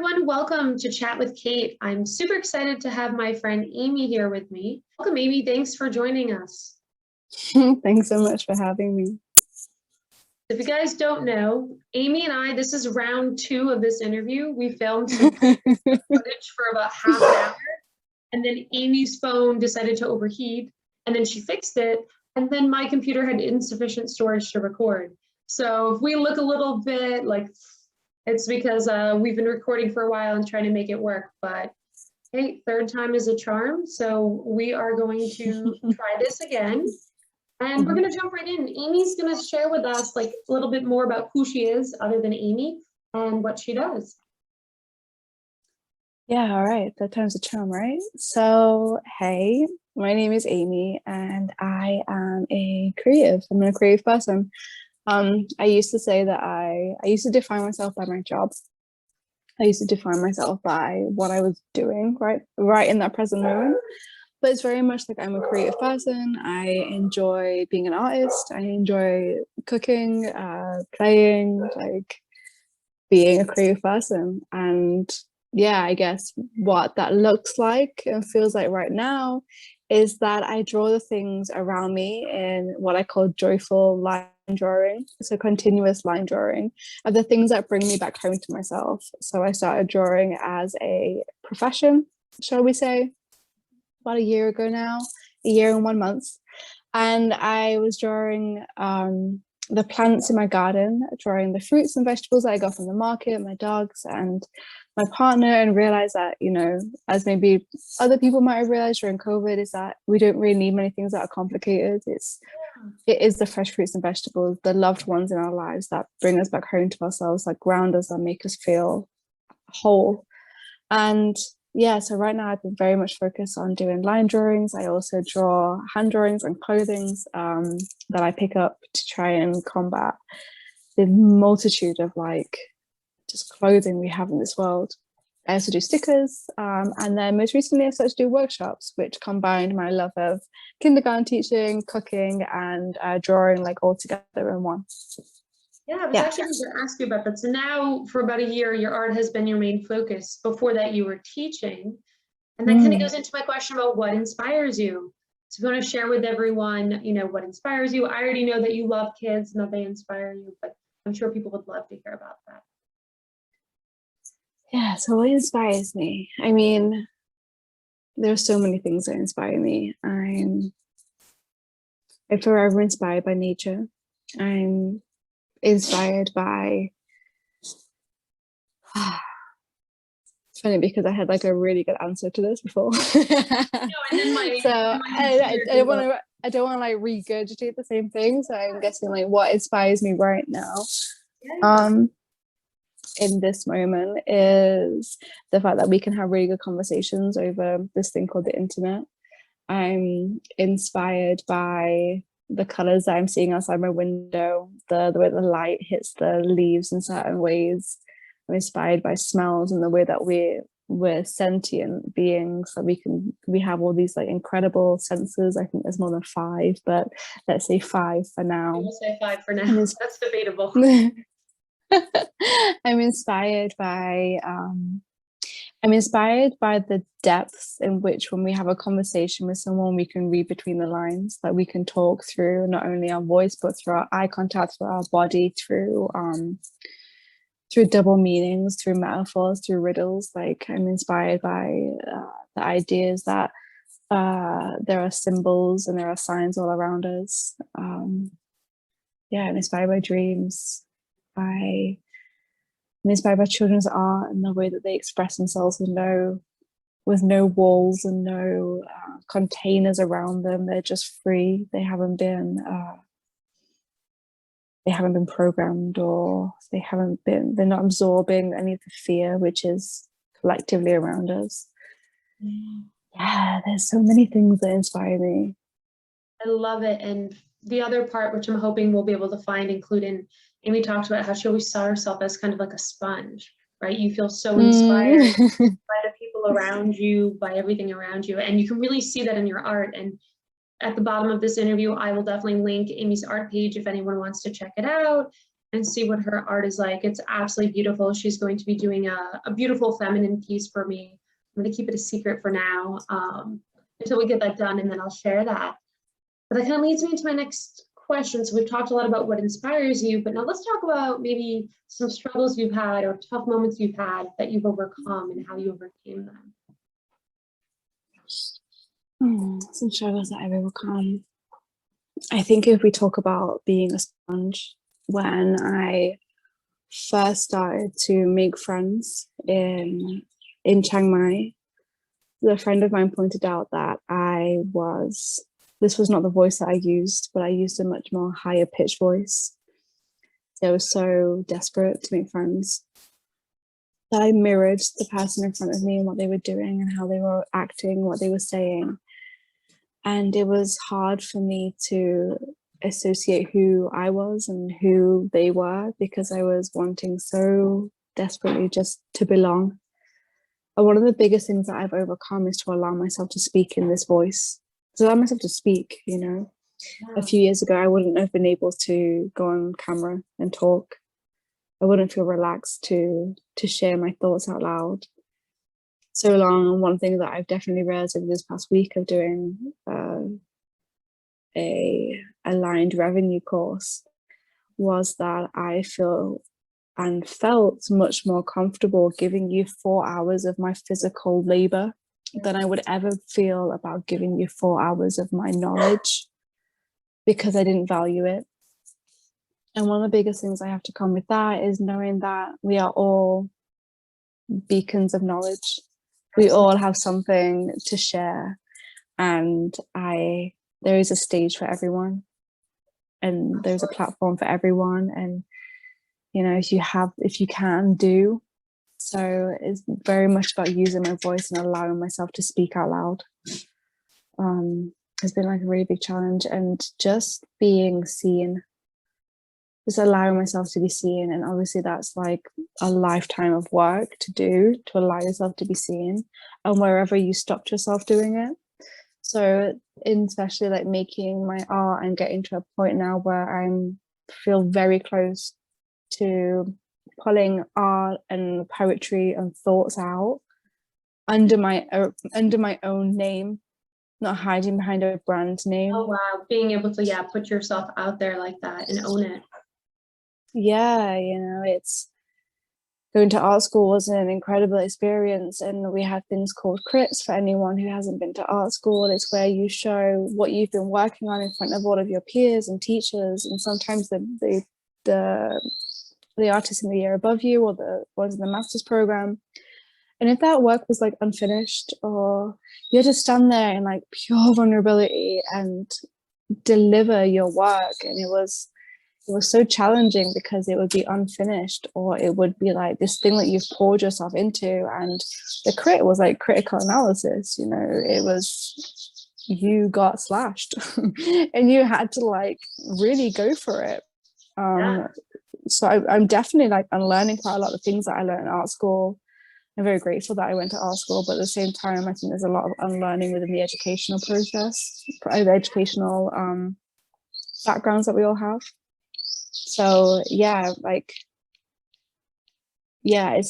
everyone, welcome to Chat with Cait. I'm super excited to have my friend Aimee here with me. Welcome, Aimee. Thanks for joining us. Thanks so much for having me. If you guys don't know, Aimee and I, this is round 2 of this interview. We filmed some footage for about half an hour, and then Aimee's phone decided to overheat, and then she fixed it, and then my computer had insufficient storage to record. So if we look a little bit like, it's because we've been recording for a while and trying to make it work, but hey, third time is a charm. So we are going to try this again. And we're going to jump right in. Aimee's going to share with us like a little bit more about who she is other than Aimee and what she does. Yeah, all right. Third time's a charm, right? So, hey, my name is Aimee and I am a creative. I'm a creative person. I used to say that I used to define myself by my job. I used to define myself by what I was doing right in that present moment. But it's very much like I'm a creative person. I enjoy being an artist. I enjoy cooking, playing, like being a creative person. And yeah, I guess what that looks like and feels like right now is that I draw the things around me in what I call joyful line drawing. So continuous line drawing of the things that bring me back home to myself. So I started drawing as a profession, shall we say, about a year ago now, a year and 1 month. And I was drawing the plants in my garden, drawing the fruits and vegetables that I got from the market, my dogs and my partner, and realized that, you know, as maybe other people might have realized during COVID, is that we don't really need many things that are complicated. It is the fresh fruits and vegetables, the loved ones in our lives that bring us back home to ourselves, that ground us, that make us feel whole. And yeah, so right now I've been very much focused on doing line drawings. I also draw hand drawings and clothing that I pick up to try and combat the multitude of like just clothing we have in this world. I also do stickers, and then most recently I started to do workshops, which combined my love of kindergarten teaching, cooking, and drawing like all together in one. Yeah, I was actually going to ask you about that. So now for about a year, your art has been your main focus. Before that, you were teaching. And that kind of goes into my question about what inspires you. So if you want to share with everyone, you know, what inspires you. I already know that you love kids and that they inspire you, but I'm sure people would love to hear about that. Yeah, so what inspires me? I mean, there are so many things that inspire me. I'm forever inspired by nature. I'm inspired by it's funny because I had like a really good answer to this before. So I don't want to like regurgitate the same thing. So I'm guessing like what inspires me right now in this moment is the fact that we can have really good conversations over this thing called the internet. I'm inspired by the colors that I'm seeing outside my window, the way the light hits the leaves in certain ways. I'm inspired by smells and the way that we're sentient beings, that we have all these like incredible senses. I think there's more than 5, but let's say 5 for now. We'll say 5 for now. That's debatable. I'm inspired by the depths in which when we have a conversation with someone, we can read between the lines, that we can talk through not only our voice, but through our eye contact, through our body, through double meanings, through metaphors, through riddles. Like I'm inspired by the ideas that there are symbols and there are signs all around us. I'm inspired by dreams. I'm inspired by children's art and the way that they express themselves with no walls and no containers around them. They're just free. They haven't been programmed, or they're not absorbing any of the fear which is collectively around us. Yeah, there's so many things that inspire me. I love it. And the other part, which I'm hoping we'll be able to find, including Aimee talked about how she always saw herself as kind of like a sponge, right? You feel so inspired by the people around you, by everything around you. And you can really see that in your art. And at the bottom of this interview, I will definitely link Aimee's art page if anyone wants to check it out. and see what her art is like. It's absolutely beautiful. She's going to be doing a beautiful feminine piece for me. I'm going to keep it a secret for now until we get that done, and then I'll share that. But that kind of leads me into my next question. So we've talked a lot about what inspires you, but now let's talk about maybe some struggles you've had or tough moments you've had that you've overcome and how you overcame them. Some struggles that I've overcome. I think if we talk about being a sponge, when I first started to make friends in Chiang Mai, a friend of mine pointed out that this was not the voice that I used, but I used a much more higher pitched voice. I was so desperate to make friends that I mirrored the person in front of me and what they were doing and how they were acting, what they were saying. And it was hard for me to associate who I was and who they were, because I was wanting so desperately just to belong. And one of the biggest things that I've overcome is to allow myself to speak in this voice, to allow myself to speak, you know. A few years ago, I wouldn't have been able to go on camera and talk. I wouldn't feel relaxed to share my thoughts out loud. So long, one thing that I've definitely realized over this past week of doing a aligned revenue course was that I feel and felt much more comfortable giving you 4 hours of my physical labor than I would ever feel about giving you 4 hours of my knowledge, because I didn't value it. And one of the biggest things I have to come with that is knowing that we are all beacons of knowledge. We all have something to share, and there is a stage for everyone, and there's a platform for everyone. And you know, if you can do so, it's very much about using my voice and allowing myself to speak out loud. Has been like a really big challenge, and just being seen, just allowing myself to be seen. And obviously that's like a lifetime of work to do, to allow yourself to be seen, and wherever you stopped yourself doing it. So especially like making my art and getting to a point now where I feel very close to pulling art and poetry and thoughts out under my own name, not hiding behind a brand name. Oh wow, being able to put yourself out there like that and own it. Yeah, you know, it's going to art school was an incredible experience, and we had things called crits. For anyone who hasn't been to art school, it's where you show what you've been working on in front of all of your peers and teachers, and sometimes the artists in the year above you, or the ones in the master's program. And if that work was like unfinished, or you had to stand there in like pure vulnerability and deliver your work, and it was so challenging because it would be unfinished, or it would be like this thing that you've poured yourself into. And the crit was like critical analysis, you know, it was, you got slashed and you had to like really go for it. So I'm definitely like unlearning quite a lot of things that I learned in art school. I'm very grateful that I went to art school, but at the same time, I think there's a lot of unlearning within the educational process, the educational backgrounds that we all have. So it's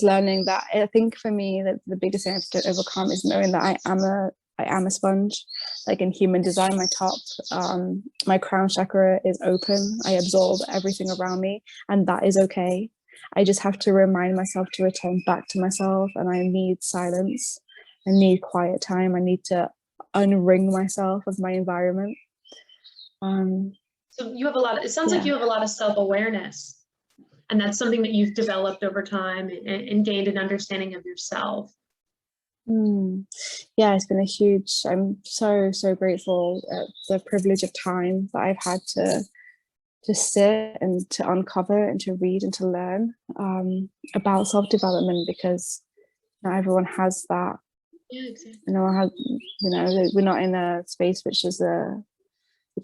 learning that. I think for me that the biggest thing I have to overcome is knowing that I am a sponge. Like in human design, my crown chakra is open. I absorb everything around me, and that is okay. I just have to remind myself to return back to myself, and I need silence. I need quiet time. I need to unring myself of my environment. So you have a lot of, it sounds like you have a lot of self-awareness, and that's something that you've developed over time and gained an understanding of yourself. Yeah, it's been a huge, I'm so grateful at the privilege of time that I've had to sit and to uncover and to read and to learn about self-development, because not everyone has that. Yeah, exactly. No one has, you know, we're not in a space which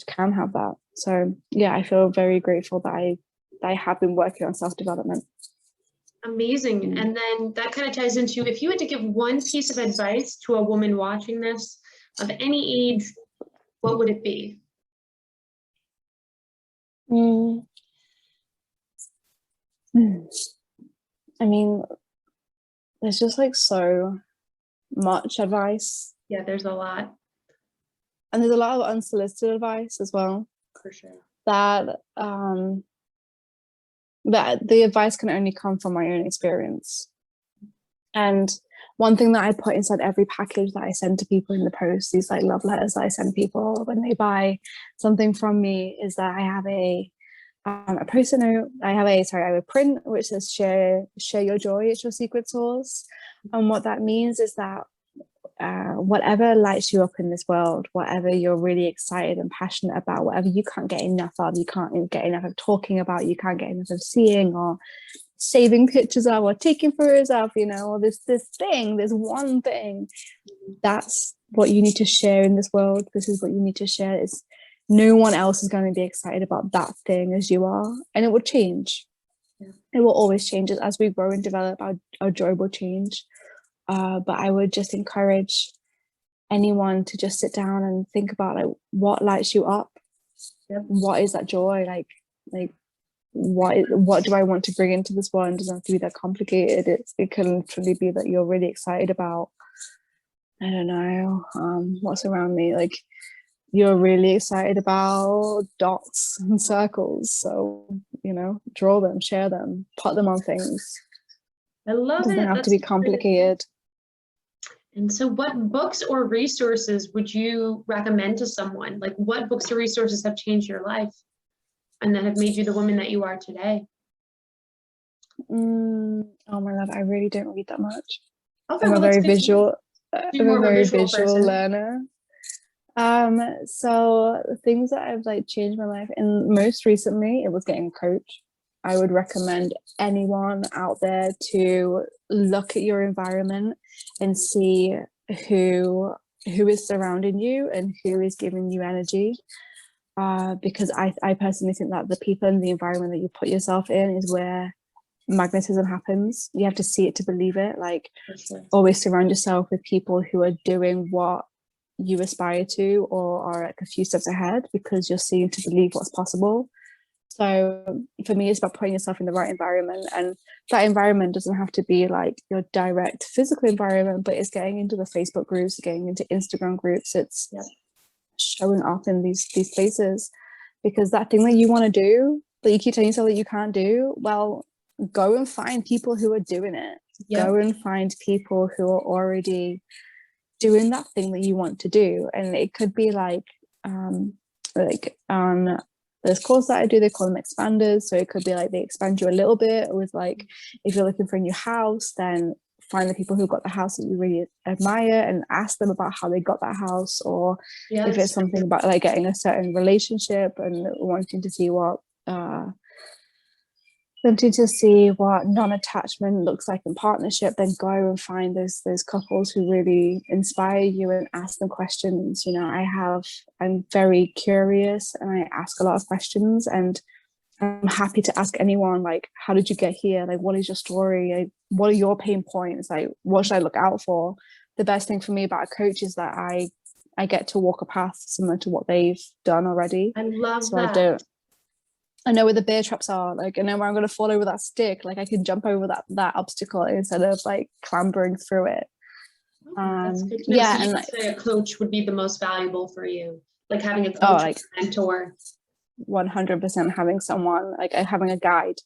can have that. So yeah, I feel very grateful that I have been working on self-development. Amazing. And then that kind of ties into, if you had to give one piece of advice to a woman watching this of any age, what would it be? I mean, there's just like so much advice. Yeah, there's a lot. And there's a lot of unsolicited advice as well. For sure. That the advice can only come from my own experience. And one thing that I put inside every package that I send to people in the post, these like love letters that I send people when they buy something from me, is that I have a post-it note. I have a print which says share your joy, it's your secret sauce. And what that means is that whatever lights you up in this world, whatever you're really excited and passionate about, whatever you can't get enough of, you can't get enough of talking about, you can't get enough of seeing or saving pictures of or taking photos of, you know, or this one thing, that's what you need to share in this world. This is what you need to share. Is no one else is going to be excited about that thing as you are, and it will change. It will always change as we grow and develop. Our joy will change. But I would just encourage anyone to just sit down and think about like what lights you up. What is that joy? Like what do I want to bring into this world? It doesn't have to be that complicated. It can literally be that you're really excited about, I don't know, what's around me. Like you're really excited about dots and circles. So, you know, draw them, share them, put them on things. I love it. It doesn't have to be complicated. And so what books or resources would you recommend to someone? Like what books or resources have changed your life and that have made you the woman that you are today? Oh my God, I really don't read that much. Okay, I'm a very visual person. learner. So the things that I've like changed my life, and most recently it was getting a coach. I would recommend anyone out there to look at your environment and see who is surrounding you and who is giving you energy. Because I personally think that the people in the environment that you put yourself in is where magnetism happens. You have to see it to believe it. Like always surround yourself with people who are doing what you aspire to or are like a few steps ahead, because you're seeing to believe what's possible. So for me, it's about putting yourself in the right environment, and that environment doesn't have to be like your direct physical environment, but it's getting into the Facebook groups, getting into Instagram groups. It's showing up in these places, because that thing that you want to do, that you keep telling yourself that you can't do, well, go and find people who are doing it. Go and find people who are already doing that thing that you want to do. And it could be like this course that I do, they call them expanders. So it could be like they expand you a little bit with like, if you're looking for a new house, then find the people who got the house that you really admire and ask them about how they got that house. Or if it's something about like getting a certain relationship and wanting to see what non-attachment looks like in partnership, then go and find those couples who really inspire you and ask them questions. You know, I'm very curious and I ask a lot of questions, and I'm happy to ask anyone, like, how did you get here? Like, what is your story? Like, what are your pain points? Like, what should I look out for? The best thing for me about a coach is that I get to walk a path similar to what they've done already. I love that. I know where the bear traps are, like I know where I'm going to fall over that stick, like I can jump over that obstacle instead of like clambering through it. That's good to know. Yeah, so and like, say a coach would be the most valuable for you, like having a coach, like mentor. 100% having someone, like having a guide,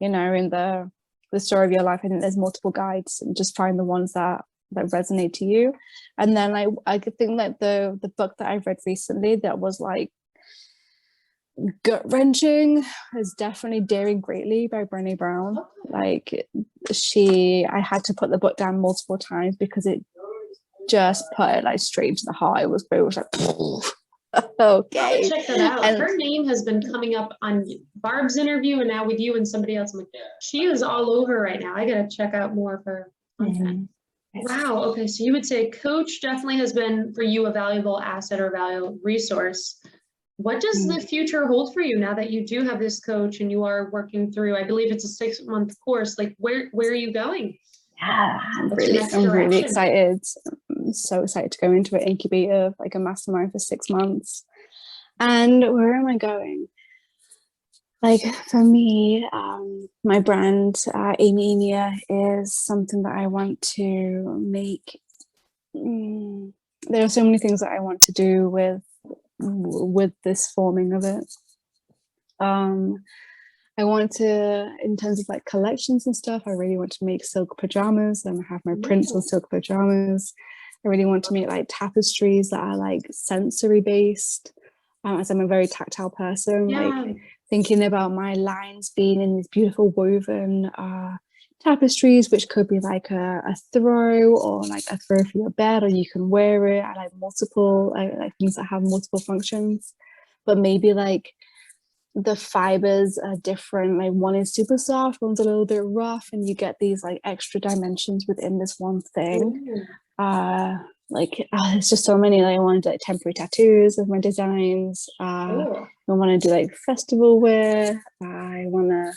you know, in the story of your life. I think there's multiple guides, and just find the ones that resonate to you. And then I could think that the book that I read recently that was like gut-wrenching is definitely Daring Greatly by Brené Brown. Like I had to put the book down multiple times because it just put it like straight into the heart. It was like okay, check that out. And her name has been coming up on Barb's interview and now with you and somebody else. I'm like, she is all over right now. I gotta check out more of her content. Wow. Okay, so you would say coach definitely has been for you a valuable asset or valuable resource. What does the future hold for you now that you do have this coach and you are working through, I believe it's a 6-month course, like where are you going? Yeah, I'm really excited. I'm so excited to go into an incubator, like a mastermind for 6 months. And where am I going? Like for me, my brand, Aimee of Aimeeemia, is something that I want to make. There are so many things that I want to do with this forming of it. I want to, in terms of like collections and stuff, I really want to make silk pajamas and have my prints on silk pajamas. I really want to make like tapestries that are like sensory based, as I'm a very tactile person. Like thinking about my lines being in these beautiful woven tapestries, which could be like a throw or like a throw for your bed, or you can wear it. I like multiple, I like things that have multiple functions, but maybe like the fibers are different. Like one is super soft, one's a little bit rough, and you get these like extra dimensions within this one thing. It's just so many. Like I want to do like temporary tattoos of my designs. I want to do like festival wear. I want to,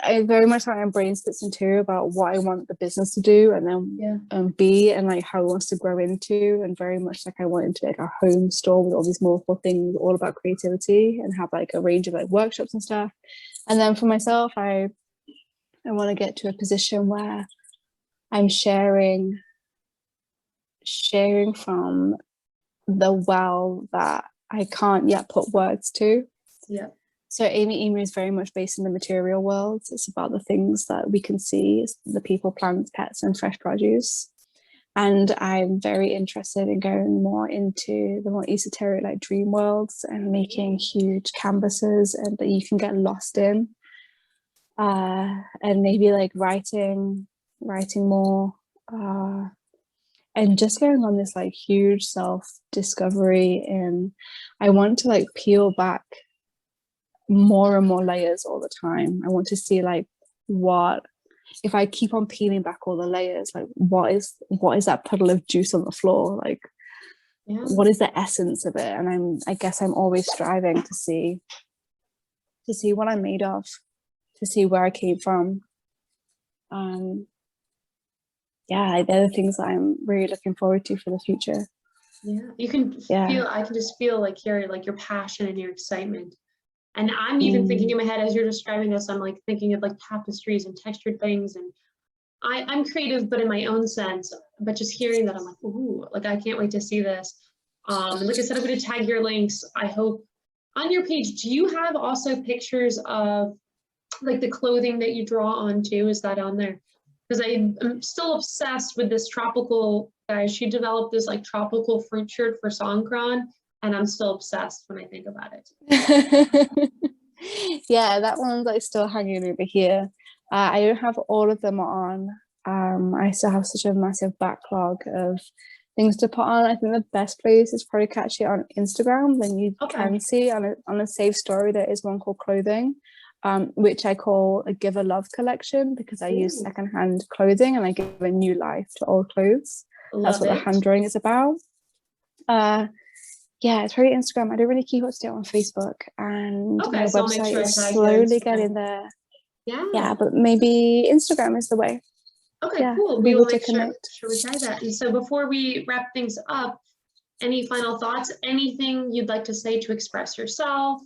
I very much like my brain splits in two about what I want the business to do, and then be, and like how it wants to grow into, and very much like I want it to be like a home store with all these multiple things all about creativity, and have like a range of like workshops and stuff. And then for myself, I want to get to a position where I'm sharing from the well that I can't yet put words to. So Aimee of Aimeeemia is very much based in the material world. It's about the things that we can see, the people, plants, pets, and fresh produce. And I'm very interested in going more into the more esoteric, like dream worlds, and making huge canvases and that you can get lost in. And maybe like writing more, and just going on this like huge self-discovery. And I want to like peel back more and more layers all the time. I want to see like, what if I keep on peeling back all the layers, like what is that puddle of juice on the floor, like what is the essence of it? And I guess I'm always striving to see what I'm made of, to see where I came from. They're the things that I'm really looking forward to for the future. You can feel, I can just feel like your passion and your excitement. And I'm even thinking in my head as you're describing this, I'm like thinking of like tapestries and textured things. And I'm creative, but in my own sense, but just hearing that, I'm like, ooh, like I can't wait to see this. And like I said, I'm going to tag your links. I hope on your page, do you have also pictures of like the clothing that you draw on too? Is that on there? Because I'm still obsessed with this tropical guy. She developed this like tropical fruit shirt for Songkran, and I'm still obsessed when I think about it. Yeah, that one's like still hanging over here. I don't have all of them on. I still have such a massive backlog of things to put on. I think the best place is probably catch it on Instagram. Then you can see on a saved story there is one called clothing, which I call a give a love collection, because I use secondhand clothing and I give a new life to old clothes. That's what the hand drawing is about. It's very Instagram. I don't really keep up to date on Facebook, and my website is slowly getting there. But maybe Instagram is the way. Cool. We will make sure we try that. And so before we wrap things up, any final thoughts, anything you'd like to say to express yourself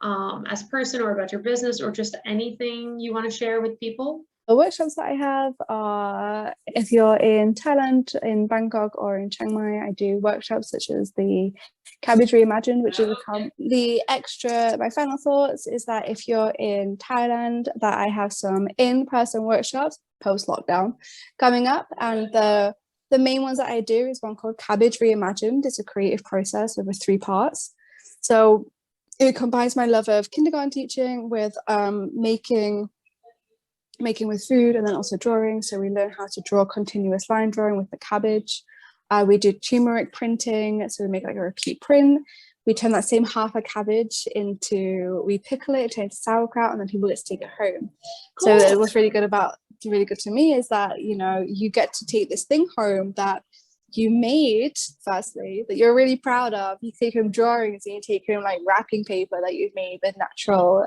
as a person, or about your business, or just anything you want to share with people? The workshops that I have are, if you're in Thailand, in Bangkok, or in Chiang Mai, I do workshops such as the Cabbage Reimagined, which is the extra. My final thoughts is that if you're in Thailand, that I have some in-person workshops post-lockdown coming up, and the main ones that I do is one called Cabbage Reimagined. It's a creative process over 3 parts. So it combines my love of kindergarten teaching with making with food, and then also drawing. So we learn how to draw continuous line drawing with the cabbage. We do turmeric printing, so we make like a repeat print. We turn that same half a cabbage we pickle it, turn it into sauerkraut, and then people get to take it home. Cool. So what's really good to me is that, you know, you get to take this thing home that you made, firstly, that you're really proud of. You take home drawings, and you take home like wrapping paper that you've made with natural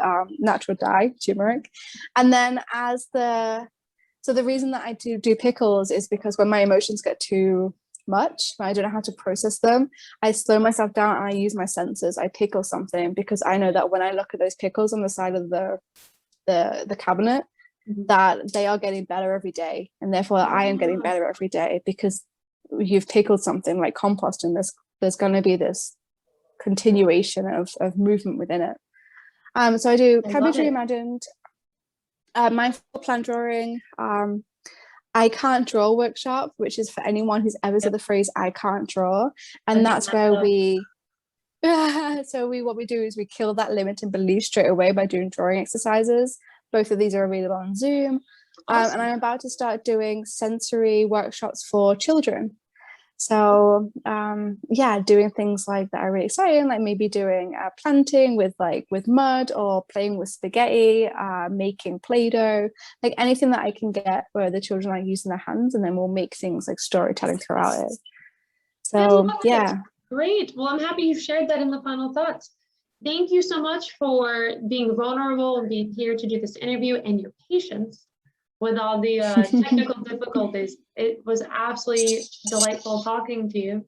dye, turmeric. And then so the reason that I do pickles is because when my emotions get too much, when I don't know how to process them, I slow myself down and I use my senses. I pickle something because I know that when I look at those pickles on the side of the cabinet, that they are getting better every day, and therefore I am getting better every day because you've pickled something like compost, and there's going to be this continuation of movement within it. So I do cabbage reimagined, mindful plant drawing. I can't draw workshop, which is for anyone who's ever said the phrase "I can't draw," and that's where we. What we do is we kill that limiting belief straight away by doing drawing exercises. Both of these are available on Zoom. Awesome. And I'm about to start doing sensory workshops for children. So doing things like that are really exciting, like maybe doing planting with mud, or playing with spaghetti, making Play-Doh, like anything that I can get where the children are using their hands, and then we'll make things like storytelling throughout it. So yeah. Great. Well, I'm happy you've shared that in the final thoughts. Thank you so much for being vulnerable and being here to do this interview, and your patience with all the technical difficulties. It was absolutely delightful talking to you.